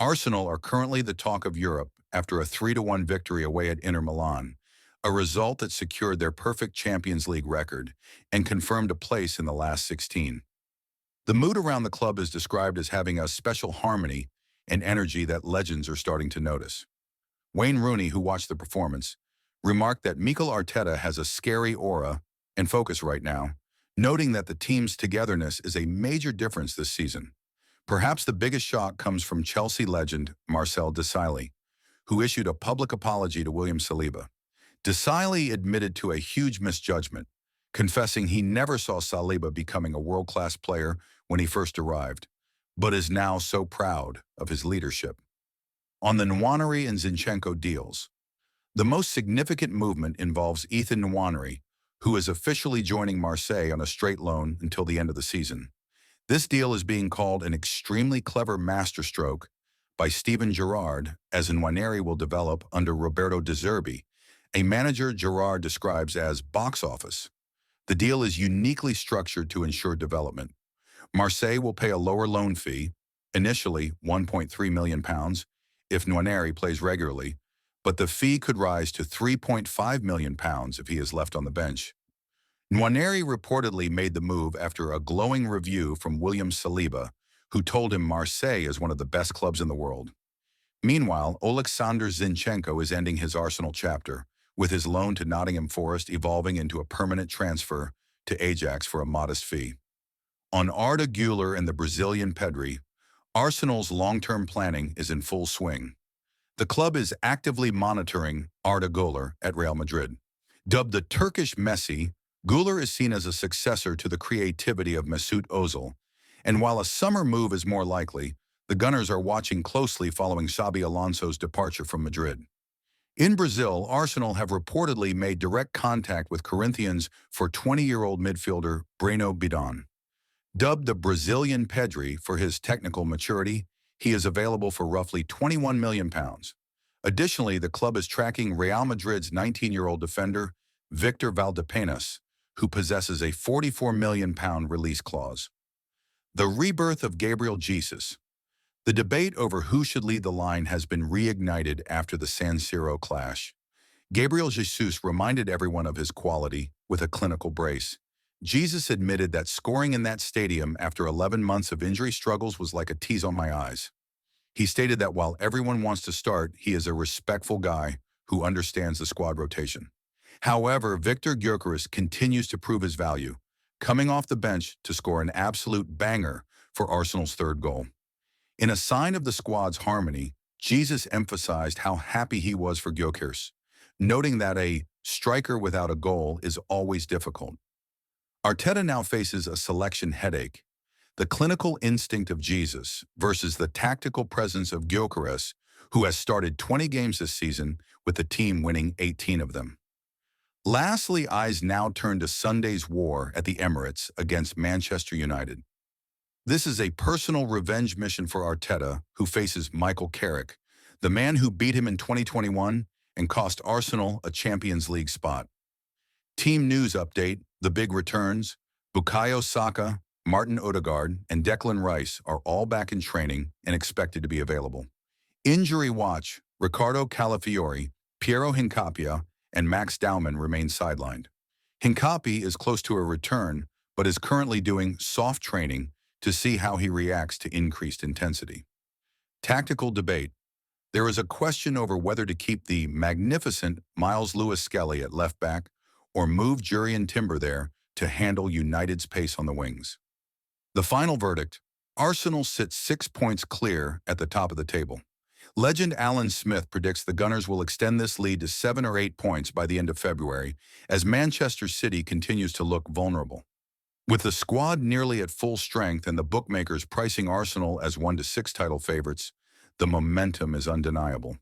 Arsenal are currently the talk of Europe after a 3-1 victory away at Inter Milan, a result that secured their perfect Champions League record and confirmed a place in the last 16. The mood around the club is described as having a special harmony and energy that legends are starting to notice. Wayne Rooney, who watched the performance, remarked that Mikel Arteta has a scary aura and focus right now, noting that the team's togetherness is a major difference this season. Perhaps the biggest shock comes from Chelsea legend Marcel Desailly, who issued a public apology to William Saliba. Desailly admitted to a huge misjudgment, confessing he never saw Saliba becoming a world-class player when he first arrived, but is now so proud of his leadership. On the Nwaneri and Zinchenko deals, the most significant movement involves Ethan Nwaneri, who is officially joining Marseille on a straight loan until the end of the season. This deal is being called an extremely clever masterstroke by Steven Gerrard, as Nwaneri will develop under Roberto De Zerbi, a manager Gerrard describes as box office. The deal is uniquely structured to ensure development. Marseille will pay a lower loan fee, initially £1.3 million, if Nwaneri plays regularly, but the fee could rise to £3.5 million if he is left on the bench. Nwaneri reportedly made the move after a glowing review from William Saliba, who told him Marseille is one of the best clubs in the world. Meanwhile, Oleksandr Zinchenko is ending his Arsenal chapter, with his loan to Nottingham Forest evolving into a permanent transfer to Ajax for a modest fee. On Arda Güler and the Brazilian Pedri, Arsenal's long-term planning is in full swing. The club is actively monitoring Arda Güler at Real Madrid. Dubbed the Turkish Messi, Güler is seen as a successor to the creativity of Mesut Ozil, and while a summer move is more likely, the Gunners are watching closely following Xabi Alonso's departure from Madrid. In Brazil, Arsenal have reportedly made direct contact with Corinthians for 20-year-old midfielder Breno Bidon. Dubbed the Brazilian Pedri for his technical maturity, he is available for roughly £21 million. Additionally, the club is tracking Real Madrid's 19-year-old defender, Victor Valdepenas, who possesses a £44 million release clause. The rebirth of Gabriel Jesus. The debate over who should lead the line has been reignited after the San Siro clash. Gabriel Jesus reminded everyone of his quality with a clinical brace. Jesus admitted that scoring in that stadium after 11 months of injury struggles was like a tease on my eyes. He stated that while everyone wants to start, he is a respectful guy who understands the squad rotation. However, Victor Gyökeres continues to prove his value, coming off the bench to score an absolute banger for Arsenal's third goal. In a sign of the squad's harmony, Jesus emphasized how happy he was for Gyökeres, noting that a striker without a goal is always difficult. Arteta now faces a selection headache: the clinical instinct of Jesus versus the tactical presence of Gyökeres, who has started 20 games this season with the team winning 18 of them. Lastly, eyes now turn to Sunday's war at the Emirates against Manchester United. This is a personal revenge mission for Arteta, who faces Michael Carrick, the man who beat him in 2021 and cost Arsenal a Champions League spot. Team news update: the big returns. Bukayo, Saka, Martin Odegaard, and Declan Rice are all back in training and expected to be available. Injury watch: Riccardo Calafiori, Piero Hincapié, and Max Daumann remain sidelined. Hincapié is close to a return, but is currently doing soft training to see how he reacts to increased intensity. Tactical debate: there is a question over whether to keep the magnificent Miles Lewis-Skelly at left back or move Jurrien Timber there to handle United's pace on the wings. The final verdict: Arsenal sits 6 points clear at the top of the table. Legend Alan Smith predicts the Gunners will extend this lead to 7 or 8 points by the end of February, as Manchester City continues to look vulnerable. With the squad nearly at full strength and the bookmakers pricing Arsenal as 1-6 title favorites, the momentum is undeniable.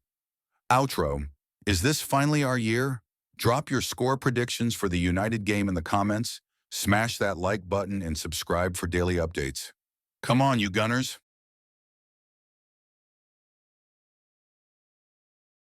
Outro: is this finally our year? Drop your score predictions for the United game in the comments, smash that like button, and subscribe for daily updates. Come on, you Gunners!